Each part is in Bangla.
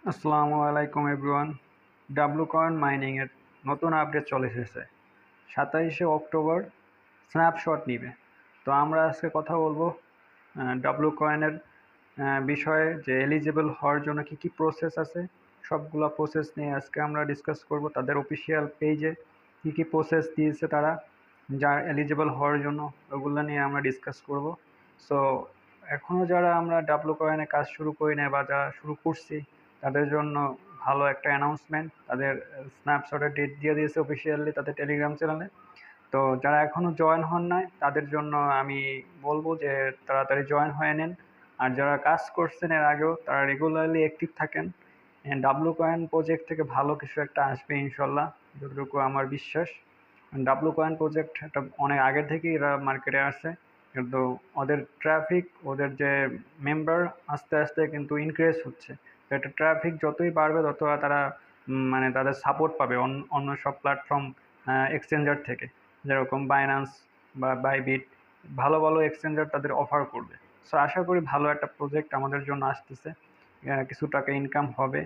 আসসালামু আলাইকুম এভরিওয়ান। ডাব্লু কয়েন মাইনিং এর নতুন আপডেট চলে এসেছে। 27শে অক্টোবর স্ন্যাপশট নিবে। তো আমরা আজকে কথা বলবো ডাব্লু কয়েনের বিষয়ে, যে এলিজিবল হওয়ার জন্য কি কি প্রসেস আছে, সবগুলো প্রসেস নিয়ে আজকে আমরা ডিসকাস করব। তাদের অফিসিয়াল পেজে কি কি প্রসেস দিয়েছে তারা যা এলিজিবল হওয়ার জন্য, ওগুলো নিয়ে আমরা ডিসকাস করব। সো এখনও যারা আমরা ডাব্লু কয়েনে কাজ শুরু করি না বা যারা শুরু করছি, তাদের জন্য ভালো একটা অ্যানাউন্সমেন্ট। তাদের স্ন্যাপশটের ডেট দিয়ে দিয়েছে অফিসিয়ালি তাদের টেলিগ্রাম চ্যানেলে। তো যারা এখনও জয়েন হন নাই তাদের জন্য আমি বলবো যে তাড়াতাড়ি জয়েন হয়ে নিন। আর যারা কাজ করছেন এর আগেও, তারা রেগুলারলি অ্যাক্টিভ থাকেন। ডাব্লু কয়েন প্রজেক্ট থেকে ভালো কিছু একটা আসবে ইনশাল্লাহ, যতটুকু আমার বিশ্বাস। ডাব্লু কয়েন প্রজেক্ট একটা অনেক আগে থেকেই এরা মার্কেটে আসছে, কিন্তু ওদের ট্রাফিক, ওদের যে মেম্বার আস্তে আস্তে কিন্তু ইনক্রিজ হচ্ছে। তো একটা ট্রাফিক যতই বাড়বে তত তারা মানে তাদের সাপোর্ট পাবে অন্য সব প্ল্যাটফর্ম এক্সচেঞ্জার থেকে, যেরকম বাইন্যান্স বা বাইবিট। ভালো ভালো এক্সচেঞ্জার তাদের অফার করবে। সো আশা করি ভালো একটা প্রজেক্ট আমাদের জন্য আসতেছে, কিছু টাকা ইনকাম হবে।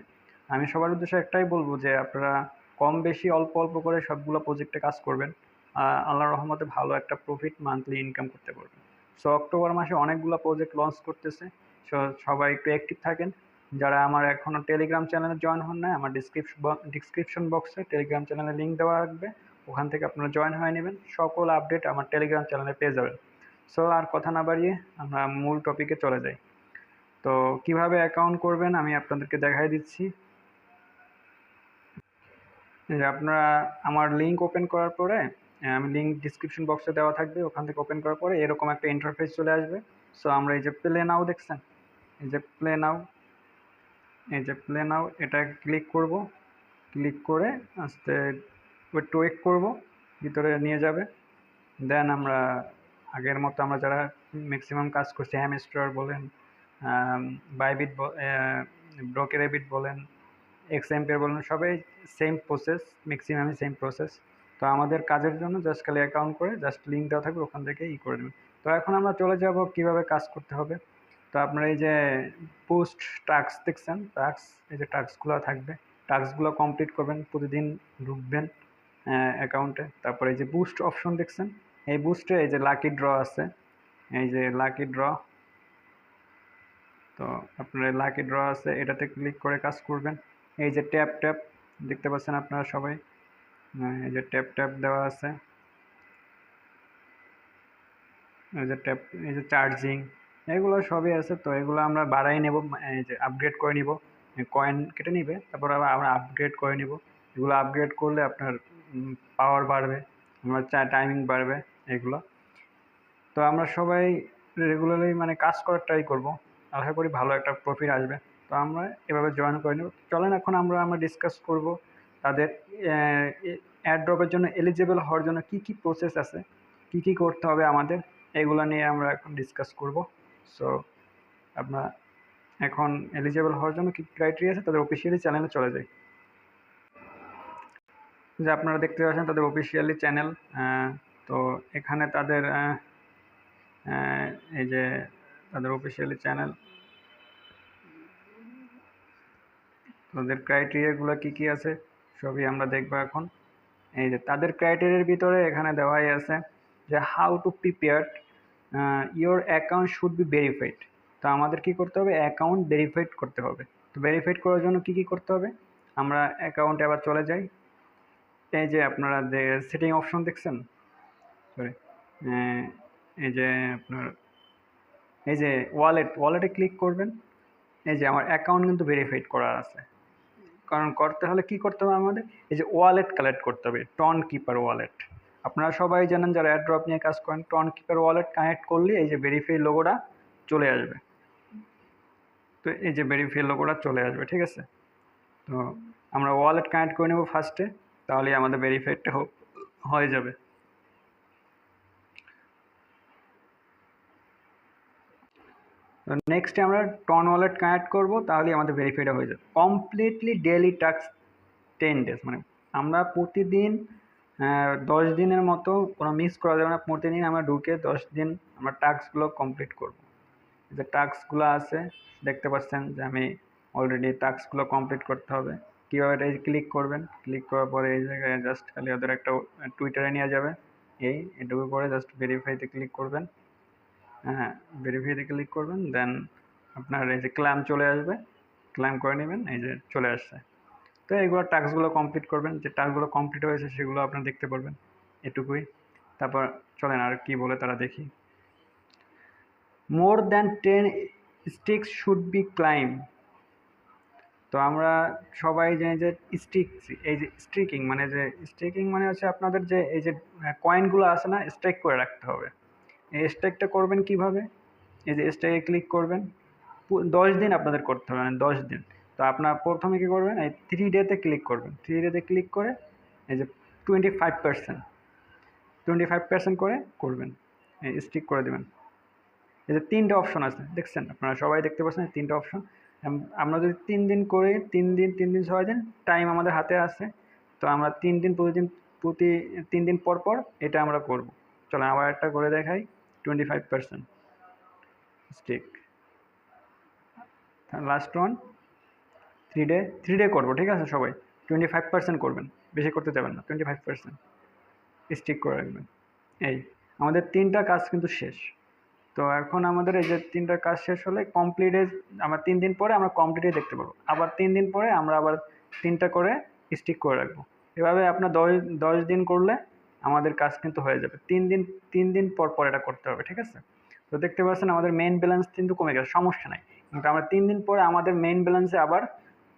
আমি সবার উদ্দেশ্যে একটাই বলবো যে আপনারা কম বেশি অল্প অল্প করে সবগুলো প্রজেক্টে কাজ করবেন। আল্লাহর রহমতে ভালো একটা প্রফিট মান্থলি ইনকাম করতে পারবেন। সো অক্টোবর মাসে অনেকগুলো প্রজেক্ট লঞ্চ করতেছে। সো সবাই একটু অ্যাক্টিভ থাকেন। যারা আমার এখনও টেলিগ্রাম চ্যানেলে জয়েন হন না, আমার ডিসক্রিপশন বক্সে টেলিগ্রাম চ্যানেলের লিঙ্ক দেওয়া রাখবে, ওখান থেকে আপনারা জয়েন হয়ে নেবেন। সকল আপডেট আমার টেলিগ্রাম চ্যানেলে পেয়ে যাবেন। সো আর কথা না বাড়িয়ে আমরা মূল টপিকে চলে যাই। তো কিভাবে অ্যাকাউন্ট করবেন আমি আপনাদেরকে দেখাই দিচ্ছি। যে আপনারা আমার লিঙ্ক ওপেন করার পরে, আমি লিঙ্ক ডিসক্রিপশন বক্সে দেওয়া থাকবে, ওখান থেকে ওপেন করার পরে এরকম একটা ইন্টারফেস চলে আসবে। সো আমরা এই যে প্লে নাও দেখছেন, এই যে প্লে নাও, এটা ক্লিক করব। ক্লিক করে আস্তে একটু ওয়েট করব, ভিতরে নিয়ে যাবে। দেন আমরা আগের মতো আমরা যারা ম্যাক্সিমাম কাজ করছি, হ্যামস্টার বলেন, বাইবিট, ব্রোকেরেবিট বলেন, এক্সএমপের বলেন, সবাই সেম প্রসেস, ম্যাক্সিমামই সেম প্রসেস। তো আমাদের কাজের জন্য জাস্ট খালি অ্যাকাউন্ট করে জাস্ট লিঙ্ক দেওয়া থাকবে, ওখান থেকে করে দেবেন। তো এখন আমরা চলে যাব কিভাবে কাজ করতে হবে। তো আপনার এই যে পোস্ট টাস্ক দেখছেন, এই যে টাস্কগুলো থাকবে, টাস্কগুলো কমপ্লিট করবেন, প্রতিদিন ঢুকবেন অ্যাকাউন্টে। তারপরে এই যে বুস্ট অপশন দেখছেন, এই বুস্টে এই যে লাকি ড্র আছে, এই যে লাকি ড্র। তো আপনার লাকি ড্র আছে, এটাতে ক্লিক করে কাজ করবেন। এই যে ট্যাপ ট্যাপ দেখতে পাচ্ছেন আপনারা সবাই, এই যে ট্যাপ ট্যাপ দেওয়া আছে, এই যে ট্যাপ, এই যে চার্জিং, এগুলো সবই আছে। তো এগুলো আমরা বাড়াই নেব, এই যে আপগ্রেড করে নিব, কয়েন কেটে নিবে, তারপর আবার আমরা আপগ্রেড করে নিব। এগুলো আপগ্রেড করলে আপনার পাওয়ার বাড়বে, আমার টাইমিং বাড়বে এগুলো। তো আমরা সবাই রেগুলারলি মানে কাজ করার ট্রাই করব, আশা করি ভালো একটা প্রফিট আসবে। তো আমরা এভাবে জয়েন করে নেব। চলেন এখন আমরা ডিসকাস করব তাদের অ্যাড্রপের জন্য এলিজিবল হওয়ার জন্য কি কি প্রসেস আছে, কি কি করতে হবে আমাদের, এগুলো নিয়ে আমরা এখন ডিসকাস করব। সো আপনার এখন এলিজিবল হওয়ার জন্য কী ক্রাইটেরিয়া আছে তাদের অফিসিয়ালি চ্যানেলে চলে যাই। যে আপনারা দেখতে পাচ্ছেন তাদের অফিসিয়ালি চ্যানেল। তো এখানে তাদের এই যে তাদের অফিসিয়ালি চ্যানেল, তাদের ক্রাইটেরিয়াগুলো কী কী আছে সবই আমরা দেখবো এখন। এই যে তাদের ক্রাইটেরিয়ার ভিতরে এখানে দেওয়াই আছে যে how to prepare your account should be verified. তো আমাদের কি করতে হবে, অ্যাকাউন্ট ভেরিফাইড করতে হবে। তো ভেরিফাইড করার জন্য কি কি করতে হবে, আমরা অ্যাকাউন্টে আবার চলে যাই। এই যে আপনারা যে সেটিং অপশন দেখছেন, সরি, এই যে আপনার এই যে ওয়ালেটে ক্লিক করবেন। এই যে আমার অ্যাকাউন্ট কিন্তু ভেরিফাইড করা আছে, কারণ করতে হলে কি করতে হবে আমাদের, এই যে ওয়ালেট কালেক্ট করতে হবে, টন কিপার ওয়ালেট। আপনারা সবাই জানেন যারা অ্যাড্রপ নিয়ে কাজ করেন, টন কিপার ওয়ালেট কানেক্ট করলে এই যে ভেরিফাই লোগোটা চলে আসবে। তো এই যে ভেরিফাই লোগোটা চলে আসবে, ঠিক আছে। তো আমরা ওয়ালেট কানেক্ট করে নেব ফার্স্টে, তাহলে আমাদের ভেরিফাইডটা হয়ে যাবে। নেক্সটে আমরা টন ওয়ালেট কানেক্ট করব, তাহলে আমাদের ভেরিফাইডটা হয়ে যাবে। কমপ্লিটলি ডেইলি টাস্ক 10 ডেজ, মানে আমরা প্রতিদিন 10 দিনের মতো কোনো মিস করা যাবে না। প্রতিদিন আমরা ঢুকে 10 দিন আমরা টাস্কগুলো কমপ্লিট করব। যে টাস্কগুলো আছে দেখতে পাচ্ছেন যে আমি অলরেডি টাস্কগুলো কমপ্লিট করতে হবে। কীভাবে এটা ক্লিক করবেন, ক্লিক করার পরে এই জায়গায় জাস্ট খালি ওদের একটা টুইটারে নিয়ে যাবে, এটুকু করে জাস্ট ভেরিফাইতে ক্লিক করবেন। হ্যাঁ, ভেরিফাইতে ক্লিক করবেন, দেন আপনার এই যে ক্লেম চলে আসবে, ক্লেম করে নেবেন, এই যে চলে আসছে। তো এইগুলো টাস্কগুলো কমপ্লিট করবেন, যে টাস্কগুলো কমপ্লিট হয়েছে সেগুলো আপনারা দেখতে পারবেন, এটুকুই। তারপর চলেন আর কি বলে তারা দেখি। More than 10 sticks should be claim. তো আমরা সবাই জানি যে এই যে স্ট্রিকিং মানে হচ্ছে আপনাদের যে এই যে কয়েনগুলো আছে না, স্ট্রাইক করে রাখতে হবে। এই স্ট্রাইকটা করবেন কিভাবে? এই যে স্ট্রাইকে ক্লিক করবেন, 10 দিন আপনাদের করতে হবে, মানে 10 দিন। তো আপনার প্রথমে কী করবেন, এই 3 ডেতে ক্লিক করবেন, 3 ডেতে ক্লিক করে এই যে 25% করে করবেন, এই স্টিক করে দেবেন। এই যে 3টে অপশন আছে দেখছেন, আপনারা সবাই দেখতে পাচ্ছেন 3টে অপশন। আমরা যদি 3 দিন করে 3 দিন 6 দিন টাইম আমাদের হাতে আছে, তো আমরা 3 দিন প্রতি 3 দিন পর পর এটা আমরা করব। চলো আবার একটা করে দেখাই, 25% স্টিক। লাস্ট ওয়ান 3 ডে করবো, ঠিক আছে? সবাই 25% করবেন, বেশি করতে যাবেন না, 25% স্টিক করে রাখবেন। এই আমাদের 3টা কাজ কিন্তু শেষ। তো এখন আমাদের এই যে 3টা কাজ শেষ হলে কমপ্লিটে, আমরা 3 দিন পরে আমরা কমপ্লিটে দেখতে পাবো। আবার 3 দিন পরে আমরা আবার 3টা করে স্টিক করে রাখবো। এভাবে আপনার 10 দিন করলে আমাদের কাজ কিন্তু হয়ে যাবে। 3 দিন পর পর এটা করতে হবে, ঠিক আছে? তো দেখতে পাচ্ছেন আমাদের মেইন ব্যালেন্স কিন্তু কমে গেছে, সমস্যা নাই। কিন্তু আমরা 3 দিন পরে আমাদের মেইন ব্যালেন্সে আবার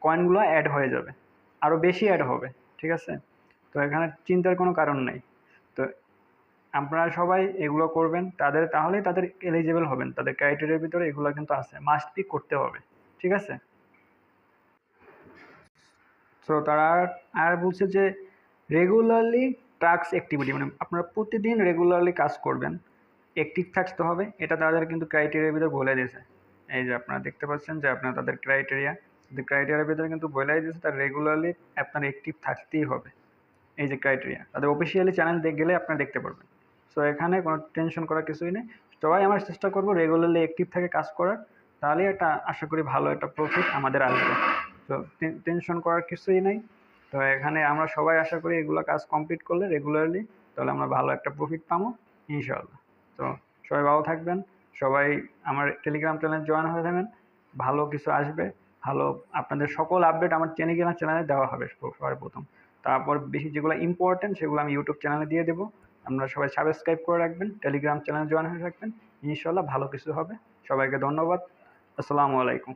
কয়েনগুলো অ্যাড হয়ে যাবে, আরও বেশি অ্যাড হবে, ঠিক আছে? তো এখানে চিন্তার কোনো কারণ নেই। তো আপনারা সবাই এগুলো করবেন, তাহলেই তাদের এলিজিবল হবেন, তাদের ক্রাইটেরিয়ার ভিতরে এগুলো কিন্তু আছে, মাস্ট বি করতে হবে, ঠিক আছে? সো তারা আর বলছে যে রেগুলারলি টাস্ক অ্যাক্টিভিটি, মানে আপনারা প্রতিদিন রেগুলারলি কাজ করবেন, অ্যাক্টিভ থাকতে হবে, এটা তাদের কিন্তু ক্রাইটেরিয়ার ভিতরে বলে দিয়েছে। এই যে আপনারা দেখতে পাচ্ছেন যে আপনার তাদের ক্রাইটেরিয়ার ভিতরে কিন্তু বলে দিয়েছে, তার রেগুলারলি আপনার অ্যাক্টিভ থাকতেই হবে। এই যে ক্রাইটেরিয়া, তাদের অফিসিয়ালি চ্যানেল গেলে আপনারা দেখতে পারবেন। সো এখানে কোনো টেনশন করার কিছুই নেই, সবাই আমরা চেষ্টা করবো রেগুলারলি অ্যাক্টিভ থেকে কাজ করার, তাহলে একটা আশা করি ভালো একটা প্রফিট আমাদের আসবে। তো টেনশন করার কিছুই নেই। তো এখানে আমরা সবাই আশা করি এগুলো কাজ কমপ্লিট করলে রেগুলারলি, তাহলে আমরা ভালো একটা প্রফিট পাবো ইনশাআল্লাহ। তো সবাই ভালো থাকবেন, সবাই আমার টেলিগ্রাম চ্যানেল জয়েন হয়ে থাকবেন, ভালো কিছু আসবে, ভালো আপনাদের সকল আপডেট আমার টেলিগ্রাম চ্যানেলে দেওয়া হবে সবার প্রথম। তারপর বেশি যেগুলো ইম্পর্টেন্ট সেগুলো আমি ইউটিউব চ্যানেলে দিয়ে দেবো, আপনারা সবাই সাবস্ক্রাইব করে রাখবেন, টেলিগ্রাম চ্যানেল জয়েন হয়ে রাখবেন, ইনশাআল্লাহ ভালো কিছু হবে। সবাইকে ধন্যবাদ, আসসালামু আলাইকুম।